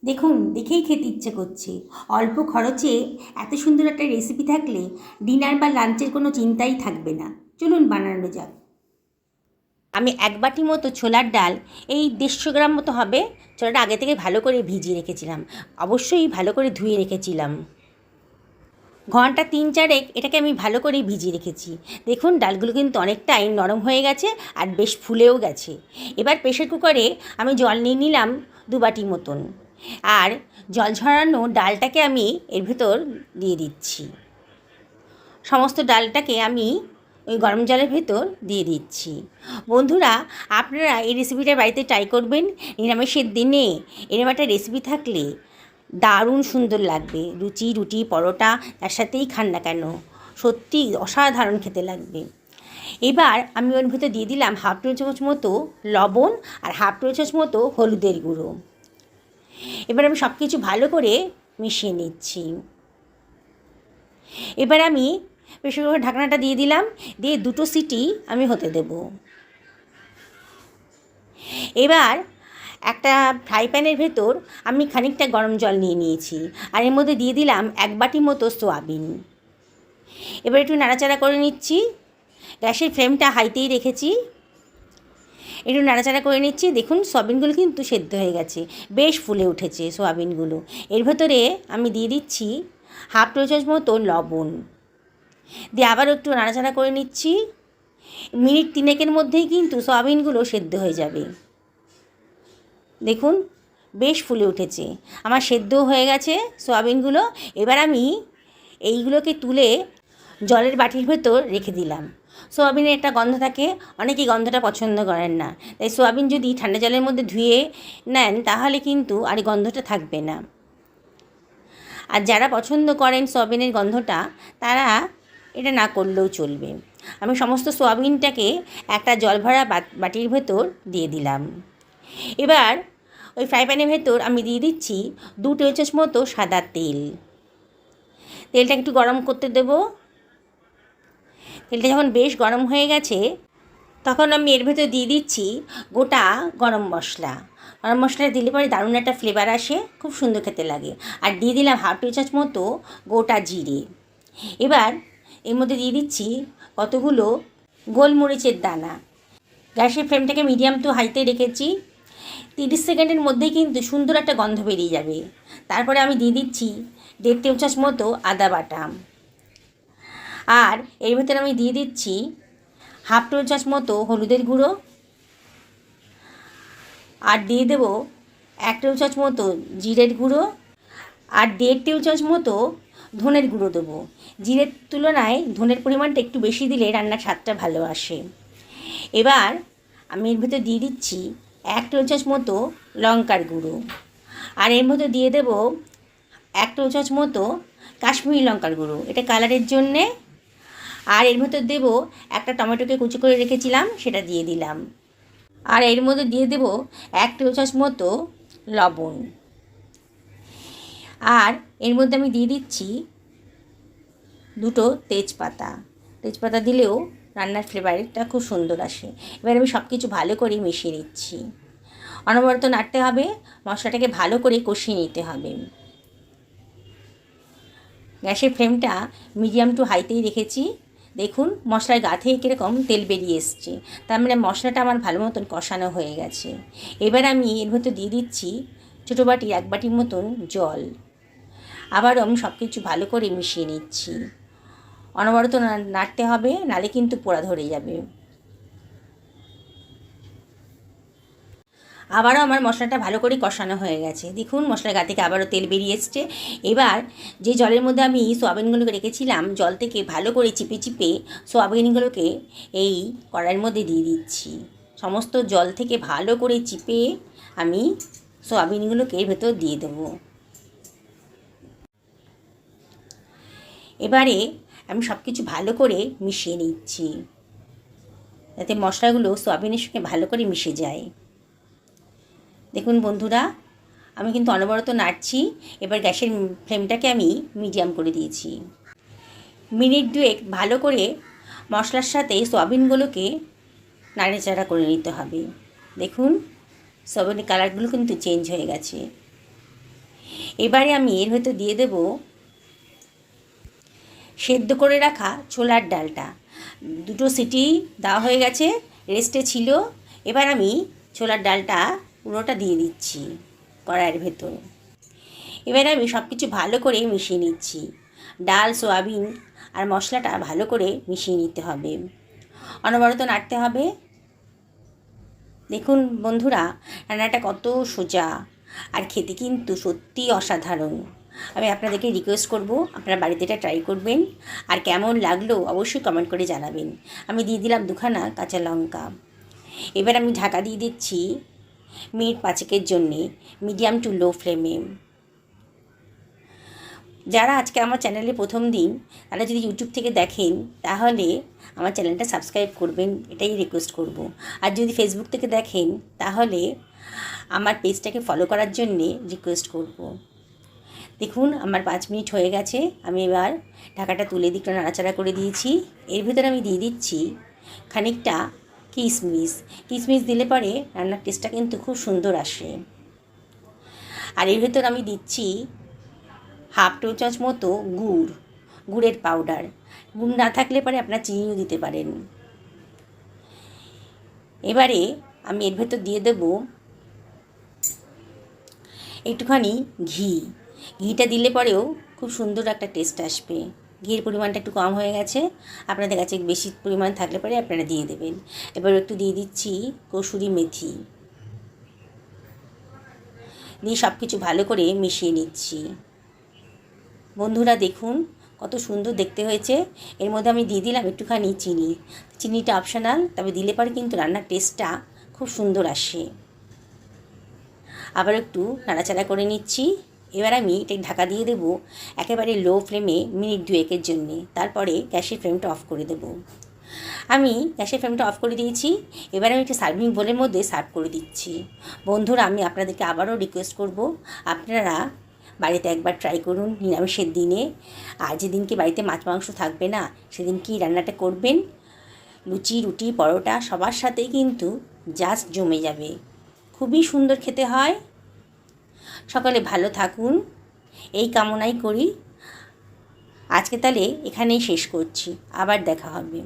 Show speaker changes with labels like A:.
A: দেখুন, দেখেই খেতে ইচ্ছে করছে। অল্প খরচে এত সুন্দর একটা রেসিপি থাকলে ডিনার বা লাঞ্চের কোনো চিন্তাই থাকবে না। চলুন বানানো যাক। আমি 1 বাটি মতো ছোলার ডাল, এই 150 গ্রাম মতো হবে, ছোলাটা আগে থেকে ভালো করে ভিজিয়ে রেখেছিলাম। অবশ্যই ভালো করে ধুয়ে রেখেছিলাম। ঘন্টা 3-4 এটাকে আমি ভালো করে ভিজিয়ে রেখেছি। দেখুন, ডালগুলো কিন্তু অনেকটাই নরম হয়ে গেছে আর বেশ ফুলেও গেছে। এবার প্রেসার কুকারে আমি জল নিয়ে নিলাম 2 বাটি মতন, আর জল ঝরানো ডালটাকে আমি এর ভেতর দিয়ে দিচ্ছি। সমস্ত ডালটাকে আমি ওই গরম জলের ভেতর দিয়ে দিচ্ছি। বন্ধুরা, আপনারা এই রেসিপিটা বাড়িতে ট্রাই করবেন। নিরামিষের দিনে এরকম একটা রেসিপি থাকলে দারুণ সুন্দর লাগবে। লুচি, রুটি, পরোটা তার সাথেই খান না কেন, সত্যি অসাধারণ খেতে লাগবে। এবার আমি ওর ভেতর দিয়ে দিলাম হাফ টেবিল চামচ মতো লবণ আর হাফ টেবিল চামচ মতো হলুদের গুঁড়ো। এবার আমি সব কিছু ভালো করে মিশিয়ে নিচ্ছি। এবার আমি প্রেসার কুকারের ঢাকনাটা দিয়ে দিলাম, দিয়ে 2টো সিটি আমি হতে দেব। এবার একটা ফ্রাই প্যানের ভেতর আমি খানিকটা গরম জল নিয়ে নিয়েছি, আর এর মধ্যে দিয়ে দিলাম 1 বাটি মতো সোয়াবিন। এবার একটু নাড়াচাড়া করে নিচ্ছি। গ্যাসের ফ্লেমটা হাইতেই রেখেছি। একটু নাড়াচাড়া করে নিচ্ছি। দেখুন, সোয়াবিনগুলো কিন্তু সেদ্ধ হয়ে গেছে, বেশ ফুলে উঠেছে সোয়াবিনগুলো। এর ভেতরে আমি দিয়ে দিচ্ছি হাফ টেবিল চামচ মতো লবণ, দিয়ে আবারও একটু নাড়াচাড়া করে নিচ্ছি। মিনিট 3-এর মধ্যেই কিন্তু সোয়াবিনগুলো সেদ্ধ হয়ে যাবে। দেখুন, বেশ ফুলে উঠেছে, আমার সেদ্ধও হয়ে গেছে সোয়াবিনগুলো। এবার আমি এইগুলোকে তুলে জলের বাটির ভেতর রেখে দিলাম। সোয়াবিনের একটা গন্ধ থাকে, অনেকেই গন্ধটা পছন্দ করেন না, তাই সোয়াবিন যদি ঠান্ডা জলের মধ্যে ধুয়ে নেন তাহলে কিন্তু আর এই গন্ধটা থাকবে না। আর যারা পছন্দ করেন সোয়াবিনের গন্ধটা, তারা এটা না করলেও চলবে। আমি সমস্ত সোয়াবিনটাকে একটা জল ভরা বাটির ভেতর দিয়ে দিলাম। এবার ওই ফ্রাই প্যানের ভেতর আমি দিয়ে দিচ্ছি 2 টেবিল চামচ মতো সাদা তেল। তেলটা একটু গরম করতে দেব। তেলটা যখন বেশ গরম হয়ে গেছে, তখন আমি এর ভেতর দিয়ে দিচ্ছি গোটা গরম মশলা। গরম মশলাটা দিলে পরে দারুণ একটা ফ্লেভার আসে, খুব সুন্দর খেতে লাগে। আর দিয়ে দিলাম হাফ টেবিল চামচ মতো গোটা জিরে। এবার এর মধ্যে দিয়ে দিচ্ছি কতগুলো গোলমরিচের দানা। গ্যাসের ফ্লেমটাকে মিডিয়াম টু হাইতে রেখেছি। 30 সেকেন্ডের মধ্যেই কিন্তু সুন্দর একটা গন্ধ বেরিয়ে যাবে। তারপরে আমি দিয়ে দিচ্ছি 1.5 টেবিল চামচ মতো আদা বাটা, আর এর ভেতরে আমি দিয়ে দিচ্ছি হাফ টেবিল চামচ মতো হলুদের গুঁড়ো, আর দিয়ে দেবো 1 টেবিল চামচ মতো জিরের গুঁড়ো, আর 1.5 টেবিল চামচ মতো ধনের গুঁড়ো দেবো। জিরের তুলনায় ধনের পরিমাণটা একটু বেশি দিলে রান্নার স্বাদটা ভালো আসে। এবার আমি এর ভেতর দিয়ে দিচ্ছি 1 টেবিল চামচ মতো লঙ্কার গুঁড়ো, আর এর মধ্যে দিয়ে দেবো 1 টেবিল চামচ মতো কাশ্মীরি লঙ্কার গুঁড়ো, এটা কালারের জন্যে। আর এর ভেতর দেবো একটা টমেটোকে কুচি করে রেখেছিলাম, সেটা দিয়ে দিলাম। আর এর মধ্যে দিয়ে দেবো 1 টেবিল চামচ মতো লবণ, আর এর মধ্যে আমি দিয়ে দিচ্ছি 2টো তেজপাতা। তেজপাতা দিলেও রান্নার ফ্লেভারটা খুব সুন্দর আসে। এবার আমি সব কিছু ভালো করে মিশিয়ে নিচ্ছি। অনবরত নাড়তে হবে, মশলাটাকে ভালো করে কষিয়ে নিতে হবে। গ্যাসের ফ্লেমটা মিডিয়াম টু হাইতেই রেখেছি। দেখুন, মশলার গা থেকে কীরকম তেল বেরিয়ে এসছে, তার মানে মশলাটা আমার ভালো মতন কষানো হয়ে গেছে। এবার আমি এর ভেতর দিয়ে দিচ্ছি ছোটো বাটির 1 বাটির মতন জল। আবারও আমি সব কিছু ভালো করে মিশিয়ে নিচ্ছি। অনবরত নাড়তে হবে, নালে কিন্তু পোড়া ধরে যাবে। আবারও আমার মশলাটা ভালো করে কষানো হয়ে গেছে। দেখুন, মশলার গা থেকে আবারও তেল বেরিয়ে এসছে। এবার যে জলের মধ্যে আমি সোয়াবিনগুলোকে রেখেছিলাম, জল থেকে ভালো করে চিপে চিপে সোয়াবিনগুলোকে এই কড়াইয়ের মধ্যে দিয়ে দিচ্ছি। সমস্ত জল থেকে ভালো করে চিপে আমি সোয়াবিনগুলোকে এর ভেতর দিয়ে দেবো। এবারে আমি সব কিছু ভালো করে মিশিয়ে নিচ্ছি, যাতে মশলাগুলো সোয়াবিনের সঙ্গে ভালো করে মিশে যায়। দেখুন বন্ধুরা, আমি কিন্তু অনবরত নাড়ছি। এবার গ্যাসের ফ্লেমটাকে আমি মিডিয়াম করে দিয়েছি। মিনিট 2 ভালো করে মশলার সাথে সোয়াবিনগুলোকে নাড়াচাড়া করে নিতে হবে। দেখুন, সোয়াবিনের কালারগুলো কিন্তু চেঞ্জ হয়ে গেছে। এবারে আমি এর ভেতর দিয়ে দেব সেদ্ধ করে রাখা ছোলার ডালটা। 2 সিটি দেওয়া হয়ে গেছে, রেস্টে ছিল। এবার আমি ছোলার ডালটা পুরোটা দিয়ে দিচ্ছি কড়াইয়ের ভেতর। এবারে আমি সব কিছু ভালো করে মিশিয়ে নিচ্ছি। ডাল, সোয়াবিন আর মশলাটা ভালো করে মিশিয়ে নিতে হবে, অনবরত নাড়তে হবে। দেখুন বন্ধুরা, রান্নাটা কত সোজা আর খেতে কিন্তু সত্যিই অসাধারণ। আমি আপনাদেরকে রিকোয়েস্ট করব আপনারা বাড়িতে এটা ট্রাই করবেন, আর কেমন লাগলো অবশ্যই কমেন্ট করে জানাবেন। আমি দিয়ে দিলাম 2খানা কাঁচা লঙ্কা। এবার আমি ঢাকা দিয়ে দিচ্ছি মিনিট 5 জন্যে, মিডিয়াম টু লো ফ্লেমে। যারা আজকে আমার চ্যানেলে প্রথম দিন, তারা যদি ইউটিউব থেকে দেখেন তাহলে আমার চ্যানেলটা সাবস্ক্রাইব করবেন, এটাই রিকোয়েস্ট করব। আর যদি ফেসবুক থেকে দেখেন তাহলে আমার পেজটাকে ফলো করার জন্যে রিকোয়েস্ট করব। দেখুন আমার 5 মিনিট হয়ে গেছে। আমি এবার ঢাকাটা তুলে দিকটা নাড়াচাড়া করে দিয়েছি। এর ভিতরে আমি দিয়ে দিচ্ছি খানিকটা কিশমিশ। কিশমিশ দিলে পরে রান্নার টেস্টটা কিন্তু খুব সুন্দর আসে। আর এর ভিতর আমি দিচ্ছি হাফ টেবিল চামচ মতো গুড়ের পাউডার। গুড় না থাকলে পরে আপনার চিনিও দিতে পারেন। এবারে আমি এর ভেতর দিয়ে দেব একটুখানি ঘিটা দিলে পরেও খুব সুন্দর একটা টেস্ট আসবে। ঘির পরিমাণটা একটু কম হয়ে গেছে, আপনাদের কাছে বেশি পরিমাণ থাকলে পরে আপনারা দিয়ে দেবেন। এবার একটু দিয়ে দিচ্ছি কসুরি মেথি, দিয়ে সব কিছু ভালো করে মিশিয়ে নিচ্ছি। বন্ধুরা দেখুন কত সুন্দর দেখতে হয়েছে। এর মধ্যে আমি দিয়ে দিলাম একটুখানি চিনি। চিনিটা অপশনাল, তবে দিলে পরে কিন্তু রান্নার টেস্টটা খুব সুন্দর আসে। আবার একটু নাড়াচাড়া করে নিচ্ছি। এবার আমি এটা ঢাকা দিয়ে দেব একেবারে লো ফ্লেমে মিনিট 2 জন্যে। তারপরে গ্যাসের ফ্লেমটা অফ করে দেব। আমি গ্যাসের ফ্লেমটা অফ করে দিয়েছি। এবার আমি একটা সার্ভিং বোলের মধ্যে সার্ভ করে দিচ্ছি। বন্ধুরা, আমি আপনাদেরকে আবারও রিকোয়েস্ট করব, আপনারা বাড়িতে একবার ট্রাই করুন নিরামিষের দিনে। আর যেদিনকে বাড়িতে মাছ মাংস থাকবে না, সেদিন কি রান্নাটা করবেন, লুচি, রুটি, পরোটা সবার সাথেই কিন্তু জাস্ট জমে যাবে। খুবই সুন্দর খেতে হয়। সকলে ভালো থাকুন এই কামনাই করি। আজকে তাহলে এখানেই শেষ করছি, আবার দেখা হবে।